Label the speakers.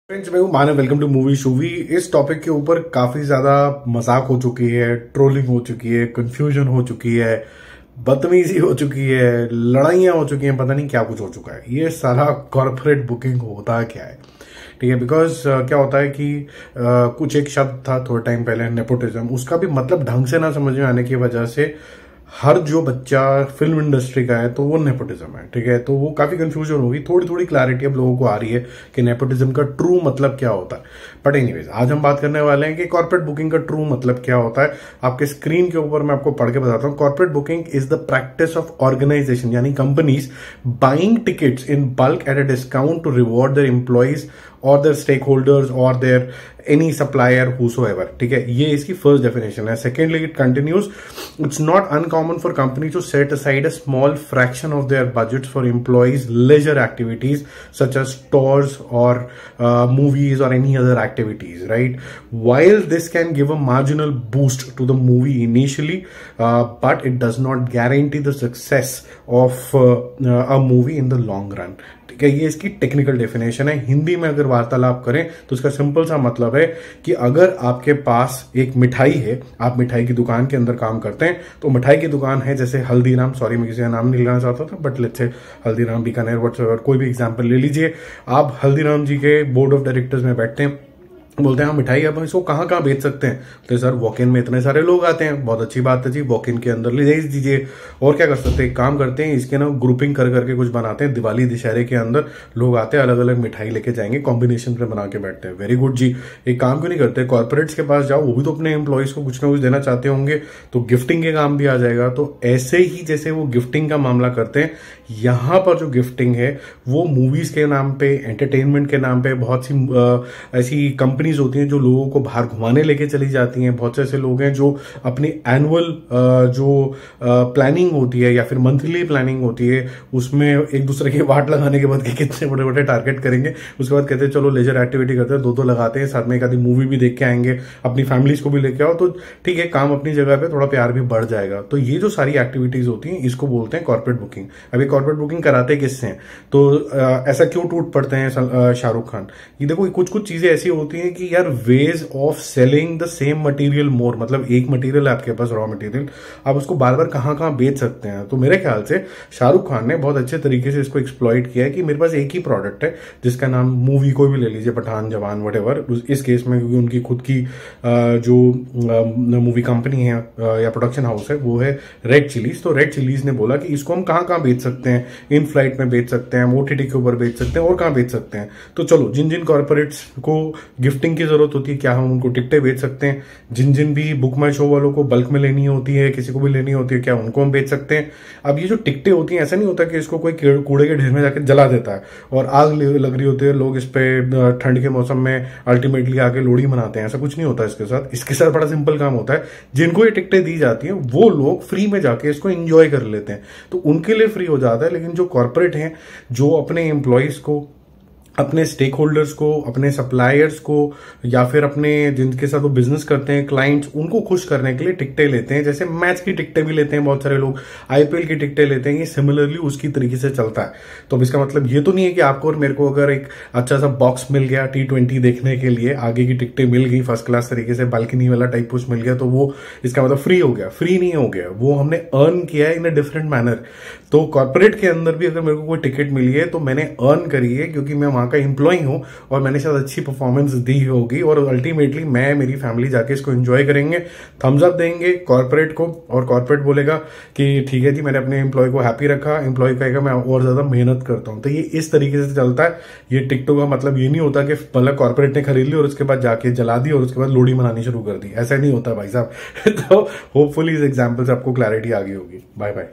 Speaker 1: Friends, मैं हूं Manav. Welcome to movie shoovy. इस टॉपिक के ऊपर काफी ज्यादा मजाक हो चुकी है, ट्रोलिंग हो चुकी है, कंफ्यूजन हो चुकी है, बदतमीजी हो चुकी है, लड़ाइयां हो चुकी हैं, पता नहीं क्या कुछ हो चुका है। ये सारा कॉर्पोरेट बुकिंग होता क्या है? ठीक है, बिकॉज क्या होता है कि कुछ एक शब्द था थोड़ा टाइम पहले, नेपोटिज्म। उसका भी मतलब ढंग से ना समझ में आने की वजह से हर जो बच्चा फिल्म इंडस्ट्री का है तो वो नेपोटिज्म है। ठीक है, तो वो काफी कंफ्यूजन होगी। थोड़ी थोड़ी क्लैरिटी अब लोगों को आ रही है कि नेपोटिज्म का ट्रू मतलब क्या होता है। बट एनीवेज, आज हम बात करने वाले हैं कि कॉर्पोरेट बुकिंग का ट्रू मतलब क्या होता है। आपके स्क्रीन के ऊपर मैं आपको पढ़ के बताता हूं। Corporate booking is the practice of organisation, यानी companies buying tickets in bulk at a discount to reward their employees और देयर स्टेक होल्डर्स और देयर एनी सप्लायर हुसोएवर। ठीक है, ये इसकी फर्स्ट डेफिनेशन है। Secondly, it continues, it's not uncommon for company to set aside a small fraction of their budget for employees leisure activities such as tours और movies or any other activities, right? While this can give a marginal boost to the movie initially, but it does not guarantee the success of a movie in the long run. ठीक है, ये इसकी technical definition है। हिंदी में अगर वार्तालाप करें तो इसका सिंपल सा मतलब है कि अगर आपके पास एक मिठाई है, आप मिठाई की दुकान के अंदर काम करते हैं, तो मिठाई की दुकान है जैसे हल्दीराम, सॉरी मैं किसी का नाम नहीं लेना चाहता था, but let's say Haldiram, Bikaner, whatever, कोई भी एग्जांपल ले लीजिए। आप हल्दीराम जी के बोर्ड ऑफ डायरेक्टर्स में बैठते हैं, बोलते हैं हाँ मिठाई अब इसको कहाँ कहाँ बेच सकते हैं। तो सर वॉक इन में इतने सारे लोग आते हैं, बहुत अच्छी बात है जी, वॉक इन के अंदर ले भेज दीजिए। और क्या कर सकते हैं, काम करते हैं इसके ना ग्रुपिंग कर करके कुछ बनाते हैं। दिवाली दशहरे के अंदर लोग आते हैं, अलग अलग मिठाई लेके जाएंगे, कॉम्बिनेशन पे बना के बैठते हैं। वेरी गुड जी, एक काम क्यों नहीं करते, कॉर्पोरेट्स के पास जाओ, वो भी तो अपने एम्प्लॉइज को कुछ ना कुछ देना चाहते होंगे, तो गिफ्टिंग के काम भी आ जाएगा। तो ऐसे ही जैसे वो गिफ्टिंग का मामला करते हैं, यहां पर जो गिफ्टिंग है वो मूवीज के नाम पे, एंटरटेनमेंट के नाम पे बहुत सी ऐसी कंपनीज होती हैं जो लोगों को बाहर घुमाने लेके चली जाती हैं। बहुत से ऐसे लोग हैं जो अपनी एनुअल जो प्लानिंग होती है या फिर मंथली प्लानिंग होती है, उसमें एक दूसरे के वाट लगाने के बाद कि कितने बड़े बड़े टारगेट करेंगे, उसके बाद कहते हैं चलो लेजर एक्टिविटी करते हैं, दो लगाते हैं, साथ में एक आधी मूवी भी देख के आएंगे, अपनी फैमिलीज को भी लेके आओ, तो ठीक है, काम अपनी जगह पे, थोड़ा प्यार भी बढ़ जाएगा। तो ये जो सारी एक्टिविटीज होती हैं इसको बोलते हैं कॉर्पोरेट बुकिंग। अभी कॉर्पोरेट बुकिंग कराते किससे हैं, तो ऐसा क्यों टूट पड़ते हैं शाहरुख खान? ये देखो, कुछ कुछ चीजें ऐसी होती हैं कि यार ways of selling the same material more, मतलब एक मटेरियल आपके पास, रॉ मटेरियल, आप उसको बार बार कहां कहां बेच सकते हैं। तो मेरे ख्याल से शाहरुख खान ने बहुत अच्छे तरीके से इसको एक्सप्लॉइट किया है कि मेरे पास एक ही प्रोडक्ट है जिसका नाम, मूवी कोई भी ले लीजिए, पठान, जवान, व्हाटएवर, इस केस में क्योंकि उनकी खुद की जो मूवी कंपनी है या प्रोडक्शन हाउस है वो है रेड चिलीज। तो रेड चिलीज ने बोला कि इसको हम कहां कहां बेच सकते हैं, इन फ्लाइट में बेच सकते हैं, ओटीटी के ऊपर बेच सकते हैं, और कहां बेच सकते हैं। तो चलो, जिन जिन कॉर्पोरेट्स को गिफ्टिंग की जरूरत होती है, क्या हम उनको टिकटें बेच सकते हैं? जिन जिन भी बुक माई शो वालों को बल्क में लेनी होती है, किसी को भी लेनी होती है, क्या उनको हम बेच सकते हैं? अब ये जो टिकटें होती हैं, ऐसा नहीं होता कि इसको कोई कूड़े के ढेर में जाकर जला देता है और आग लग रही होती है, लोग इस पे ठंड के मौसम में अल्टीमेटली आके लोहड़ी मनाते हैं। ऐसा कुछ नहीं होता इसके साथ। इसके साथ बड़ा सिंपल काम होता है, जिनको ये टिकटें दी जाती हैं वो लोग फ्री में जाके इसको एंजॉय कर लेते हैं, तो उनके लिए फ्री हो जाता है। लेकिन जो कॉर्पोरेट हैं, जो अपने एम्प्लॉइज को, अपने स्टेक होल्डर्स को, अपने सप्लायर्स को, या फिर अपने जिनके साथ वो बिजनेस करते हैं, क्लाइंट्स, उनको खुश करने के लिए टिकटें लेते हैं। जैसे मैच की टिकटें भी लेते हैं बहुत सारे लोग, आईपीएल की टिकटें लेते हैं, ये सिमिलरली उसकी तरीके से चलता है। तो अब इसका मतलब ये तो नहीं है कि आपको और मेरे को अगर एक अच्छा सा बॉक्स मिल गया T20 देखने के लिए, आगे की टिकटें मिल गई फर्स्ट क्लास तरीके से, बालकनी वाला टाइप कुछ मिल गया, तो वो इसका मतलब फ्री हो गया। फ्री नहीं हो गया, वो हमने अर्न किया है इन अ डिफरेंट मैनर। तो कॉर्पोरेट के अंदर भी अगर मेरे को कोई टिकट मिली है तो मैंने अर्न करी है, क्योंकि मैं वहां का एम्प्लॉय हूं और मैंने शायद अच्छी परफॉर्मेंस दी होगी, और अल्टीमेटली मैं, मेरी फैमिली जाके इसको एंजॉय करेंगे, थम्स अप देंगे कॉर्पोरेट को, और कॉर्पोरेट बोलेगा कि ठीक है जी, मैंने अपने एम्प्लॉय को हैप्पी रखा, एम्प्लॉय कहेगा मैं और ज्यादा मेहनत करता हूं। तो ये इस तरीके से चलता है। ये टिकटों का मतलब ये नहीं होता कि मतलब कॉर्पोरेट ने खरीद ली और उसके बाद जाके जला दी और उसके बाद लोहड़ी मनानी शुरू कर दी, ऐसा नहीं होता भाई साहब। तो होपफुली इस एग्जाम्पल से आपको क्लैरिटी आ गई होगी। Bye bye.